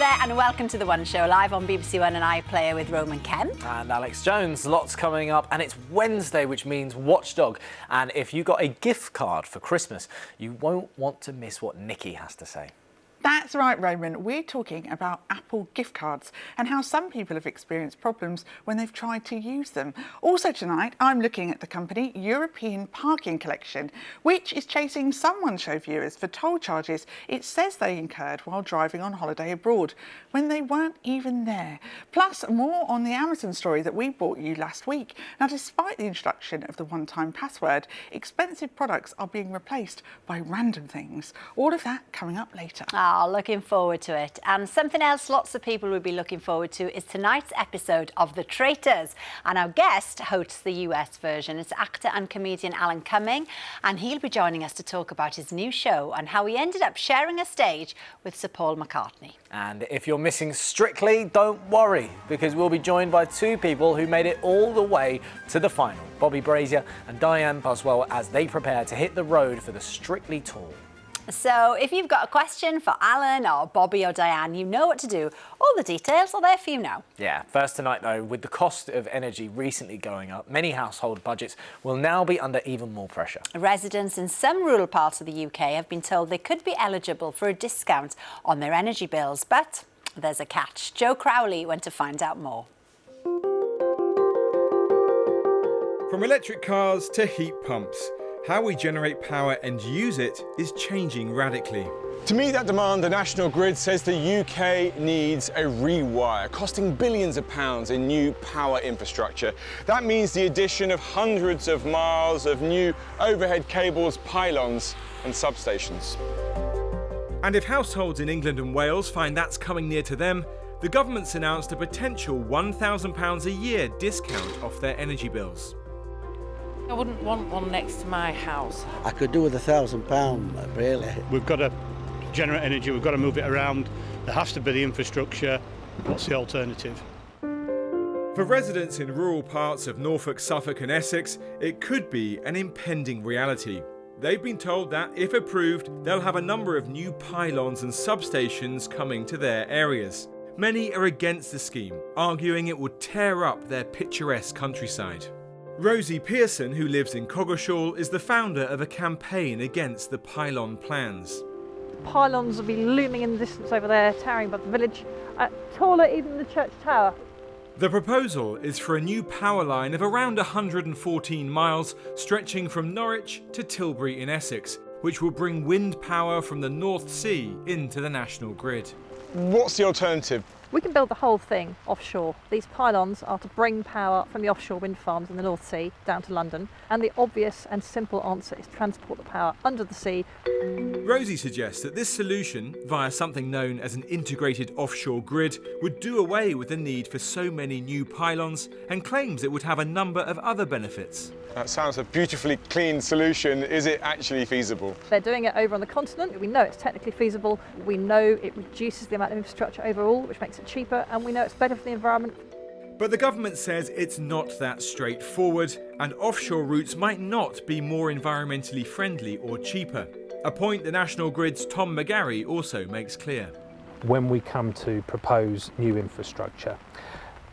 there and welcome to The One Show, live on BBC One and iPlayer with Roman Kemp. And Alex Jones. Lots coming up, and it's Wednesday, which means Watchdog. And if you got a gift card for Christmas, you won't want to miss what Nikki has to say. That's right, Roman. We're talking about Apple gift cards and how some people have experienced problems when they've tried to use them. Also tonight, I'm looking at the company European Parking Collection, which is chasing some One Show viewers for toll charges it says they incurred while driving on holiday abroad, when they weren't even there. Plus, more on the Amazon story that we brought you last week. Now, despite the introduction of the one-time password, expensive products are being replaced by random things. All of that coming up later. Oh, looking forward to it. And something else lots of people will be looking forward to is tonight's episode of The Traitors. And our guest hosts the US version. It's actor and comedian Alan Cumming, and he'll be joining us to talk about his new show and how he ended up sharing a stage with Sir Paul McCartney. And if you're missing Strictly, don't worry, because we'll be joined by two people who made it all the way to the final, Bobby Brazier and Dianne Buswell, as they prepare to hit the road for the Strictly tour. So if you've got a question for Alan or Bobby or Dianne, you know what to do. All the details are there for you now. Yeah, first tonight though, with the cost of energy recently going up, many household budgets will now be under even more pressure. Residents in some rural parts of the UK have been told they could be eligible for a discount on their energy bills, but there's a catch. Joe Crowley went to find out more. From electric cars to heat pumps, how we generate power and use it is changing radically. To meet that demand, the National Grid says the UK needs a rewire, costing billions of pounds in new power infrastructure. That means the addition of hundreds of miles of new overhead cables, pylons and substations. And if households in England and Wales find that's coming near to them, the government's announced a potential £1,000 a year discount off their energy bills. I wouldn't want one next to my house. I could do with £1,000, really. We've got to generate energy, we've got to move it around. There has to be the infrastructure. What's the alternative? For residents in rural parts of Norfolk, Suffolk and Essex, it could be an impending reality. They've been told that, if approved, they'll have a number of new pylons and substations coming to their areas. Many are against the scheme, arguing it would tear up their picturesque countryside. Rosie Pearson, who lives in Coggeshall, is the founder of a campaign against the pylon plans. Pylons will be looming in the distance over there, towering above the village, taller even than the church tower. The proposal is for a new power line of around 114 miles, stretching from Norwich to Tilbury in Essex, which will bring wind power from the North Sea into the national grid. What's the alternative? We can build the whole thing offshore. These pylons are to bring power from the offshore wind farms in the North Sea down to London, and the obvious and simple answer is transport the power under the sea. Rosie suggests that this solution, via something known as an integrated offshore grid, would do away with the need for so many new pylons, and claims it would have a number of other benefits. That sounds a beautifully clean solution. Is it actually feasible? They're doing it over on the continent. We know it's technically feasible. We know it reduces the amount of infrastructure overall, which makes it cheaper, and we know it's better for the environment. But the government says it's not that straightforward, and offshore routes might not be more environmentally friendly or cheaper. A point the National Grid's Tom McGarry also makes clear. When we come to propose new infrastructure,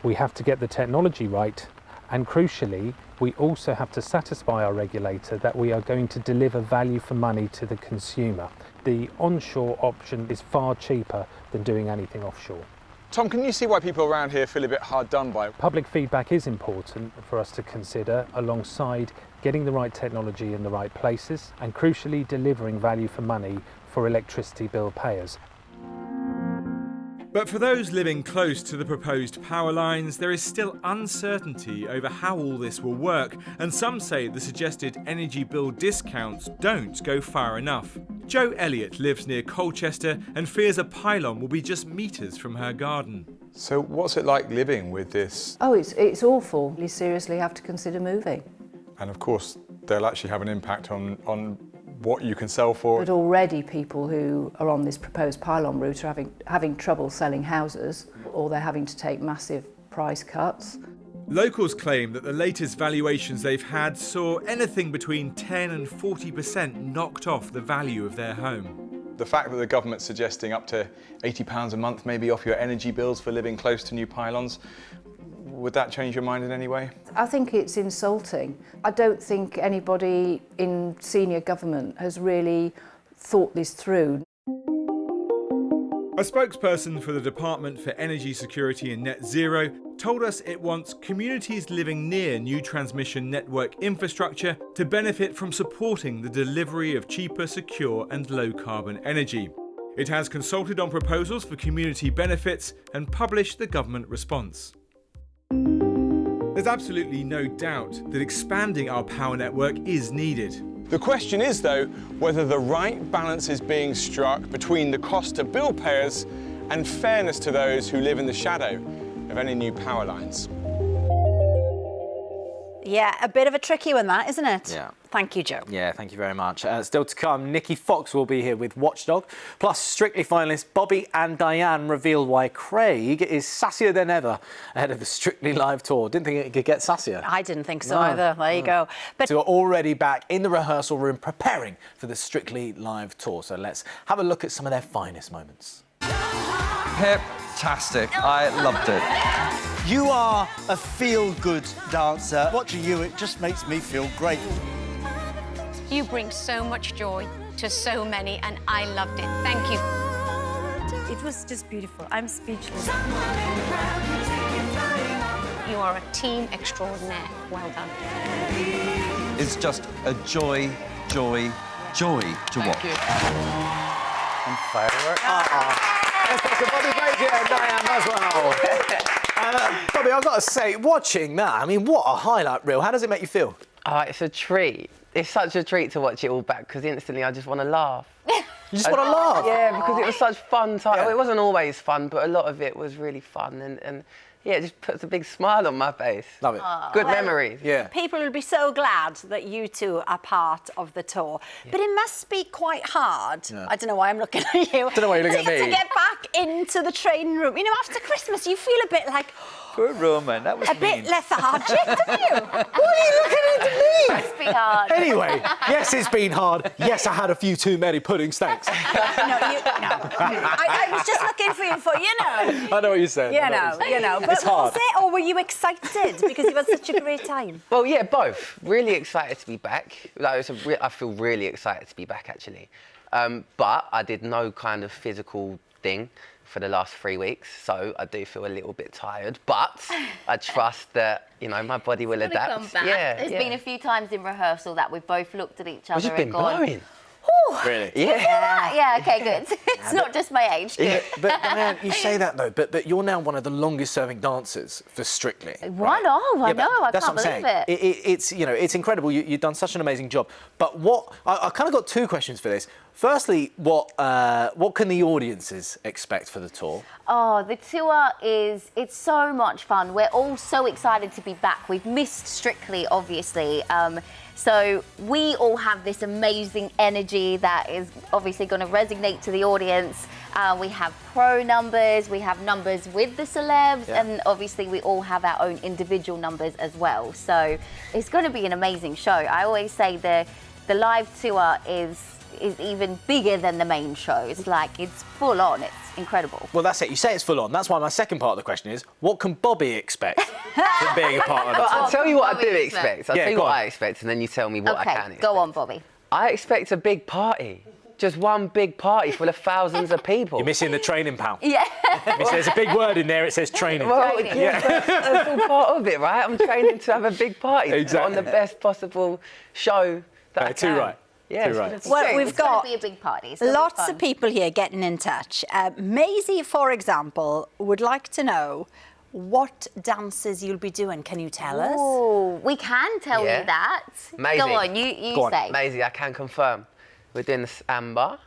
we have to get the technology right, and crucially, we also have to satisfy our regulator that we are going to deliver value for money to the consumer. The onshore option is far cheaper than doing anything offshore. Tom, can you see why people around here feel a bit hard done by? Public feedback is important for us to consider, alongside getting the right technology in the right places and crucially delivering value for money for electricity bill payers. But for those living close to the proposed power lines, there is still uncertainty over how all this will work, and some say the suggested energy bill discounts don't go far enough. Jo Elliott lives near Colchester and fears a pylon will be just metres from her garden. So what's it like living with this? Oh, it's awful. You seriously have to consider moving. And of course, they'll actually have an impact on what you can sell for. But already people who are on this proposed pylon route are having trouble selling houses, or they're having to take massive price cuts. Locals claim that the latest valuations they've had saw anything between 10 and 40% knocked off the value of their home. The fact that the government's suggesting up to £80 a month maybe off your energy bills for living close to new pylons, would that change your mind in any way? I think it's insulting. I don't think anybody in senior government has really thought this through. A spokesperson for the Department for Energy Security and Net Zero told us it wants communities living near new transmission network infrastructure to benefit from supporting the delivery of cheaper, secure and low-carbon energy. It has consulted on proposals for community benefits and published the government response. There's absolutely no doubt that expanding our power network is needed. The question is, though, whether the right balance is being struck between the cost to bill payers and fairness to those who live in the shadow of any new power lines. Yeah, a bit of a tricky one, that, isn't it? Yeah. Thank you, Joe. Yeah, thank you very much. Still to come, Nikki Fox will be here with Watchdog. Plus, Strictly finalists Bobby and Dianne reveal why Craig is sassier than ever ahead of the Strictly Live tour. Didn't think it could get sassier. I didn't think so either. There you go. But so we're already back in the rehearsal room preparing for the Strictly Live tour. So let's have a look at some of their finest moments. Hip-tastic. I loved it. You are a feel-good dancer. Watching you, it just makes me feel great. You bring so much joy to so many, and I loved it. Thank you. It was just beautiful. I'm speechless. You are a team extraordinaire. Well done. It's just a joy, joy, joy to watch. And fireworks. Let's go to Bobby Brazier and Dianne Buswell. Bobby, I've got to say, watching that, I mean, what a highlight reel. How does it make you feel? Oh, it's a treat. It's such a treat to watch it all back because instantly I just want to laugh. You just want to laugh? Yeah, because it was such fun time. Yeah. Well, it wasn't always fun, but a lot of it was really fun. And yeah, it just puts a big smile on my face. Love it. Good memories. Yeah. People will be so glad that you two are part of the tour. Yeah. But it must be quite hard. Yeah. I don't know why I'm looking at you. I don't know why you're looking at me. To get back into the training room. You know, after Christmas, you feel a bit like... Poor Roman, that was a bit lethargic, don't you? What are you looking at me? Must be hard. Anyway, yes, it's been hard. Yes, I had a few too many puddings, thanks. No. I was just looking for you for, you know. I know what you're saying. You know. But it's hard. Was it, or were you excited because you had such a great time? Well, yeah, both. Really excited to be back. Like, I feel really excited to be back, actually. But I did no kind of physical thing for the last 3 weeks, so I do feel a little bit tired, but I trust that, you know, my body will adapt. Come back. Yeah, There's been a few times in rehearsal that we've both looked at each other and gone... blowing. Really? Yeah, okay, good. It's not just my age. Yeah, but Dianne, you say that though, but you're now one of the longest serving dancers for Strictly. I know, I can't believe it. It's, you know, it's incredible. You've done such an amazing job. But what, I kind of got two questions for this. Firstly, what can the audiences expect for the tour? Oh, the tour it's so much fun. We're all so excited to be back. We've missed Strictly, obviously. So we all have this amazing energy that is obviously going to resonate to the audience. We have pro numbers, we have numbers with the celebs, and obviously we all have our own individual numbers as well. So it's going to be an amazing show. I always say the live tour is even bigger than the main show. It's like, it's full on, it's incredible. Well, that's it. You say it's full on. That's why my second part of the question is, what can Bobby expect from being a part of the tour? I'll tell you what I do expect. I'll tell you what I expect, and then you tell me what I can expect. Go on, Bobby. I expect a big party. Just one big party full of thousands of people. You're missing the training, pal. Yeah. There's a big word in there. It says training. Well, that's all part of it, right? I'm training to have a big party. Exactly. On the best possible show that I can. Too right. Yeah, too right. Well, we've got be a big party. Lots of people here getting in touch. Maisie, for example, would like to know what dances you'll be doing. Can you tell us? Oh, we can tell you that. Maisie. Go on, you say. Maisie, I can confirm. We're doing the samba.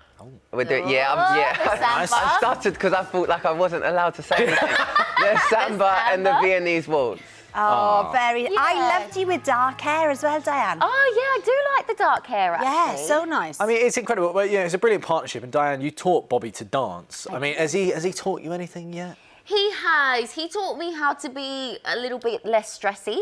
We're doing, the I started because I thought like I wasn't allowed to say anything. The samba and the Viennese waltz. Oh, very. Yeah. I loved you with dark hair as well, Dianne. Oh, yeah, I do like the dark hair, actually. Yeah, so nice. I mean, it's incredible. Well, yeah, it's a brilliant partnership. And Dianne, you taught Bobby to dance. I mean, has he taught you anything yet? He has. He taught me how to be a little bit less stressy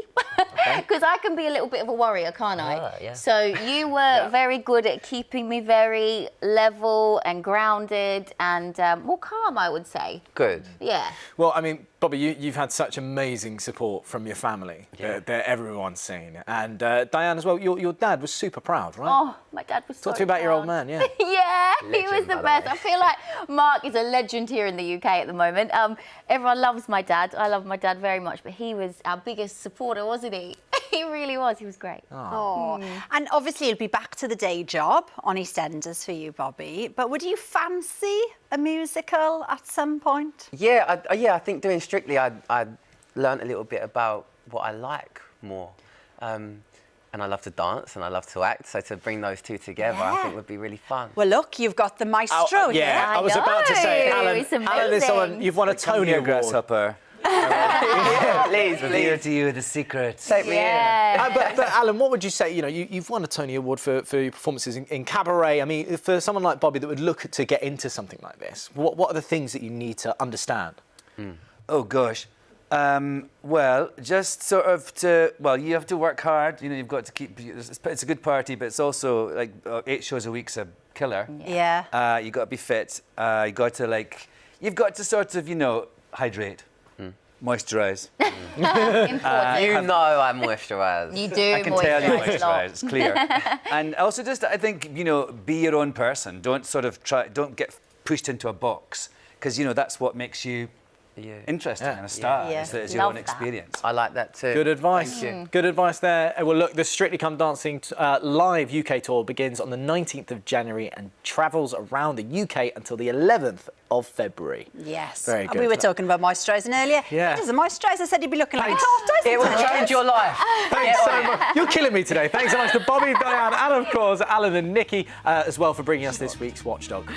because I can be a little bit of a worrier, can't I? Yeah. So you were very good at keeping me very level and grounded and more calm, I would say. Good. Yeah. Well, I mean, Bobby, you've had such amazing support from your family that everyone's seen. And Dianne as well, your dad was super proud, right? Oh, my dad was so Talk to me about your old man, yeah. Yeah, he Legend, was the by the best. way. I feel like Mark is a legend here in the UK at the moment. Everyone loves my dad. I love my dad very much, but he was our biggest supporter, wasn't he? He really was. He was great. Oh. And obviously you'll be back to the day job on EastEnders for you, Bobby. But would you fancy a musical at some point? Yeah, I think doing Strictly, I learnt a little bit about what I like more. And I love to dance and I love to act, so to bring those two together, I think would be really fun. Well, look, you've got the maestro here. Yeah, I was about to say, Alan, is someone, you've won a Tony Award. Grasshopper. Please, reveal to you the secret. Take me in. But Alan, what would you say? You know, you've won a Tony Award for your performances in cabaret. I mean, for someone like Bobby that would look to get into something like this, what are the things that you need to understand? Oh gosh. Well, just sort of you have to work hard. You know, you've got to keep. It's a good party, but it's also like 8 shows a week's a killer. Yeah. You got to be fit. You've got to sort of hydrate, moisturise. Important. You know I moisturise. You do. I can tell you moisturise. It's clear. And also, just I think be your own person. Don't don't get pushed into a box because that's what makes you. Interesting and a star is your own experience. I like that too. Good advice. Good advice there. Well, look, the Strictly Come Dancing live UK tour begins on the 19th of January and travels around the UK until the 11th of February. Yes. Very good. We were talking about moisturising earlier. Yeah. It does a moisturiser said you'd be looking like a It will change your life. Thanks so much. You're killing me today. Thanks so much to Bobby, Dianne, and of course Alan and Nikki as well for bringing us this week's Watchdog.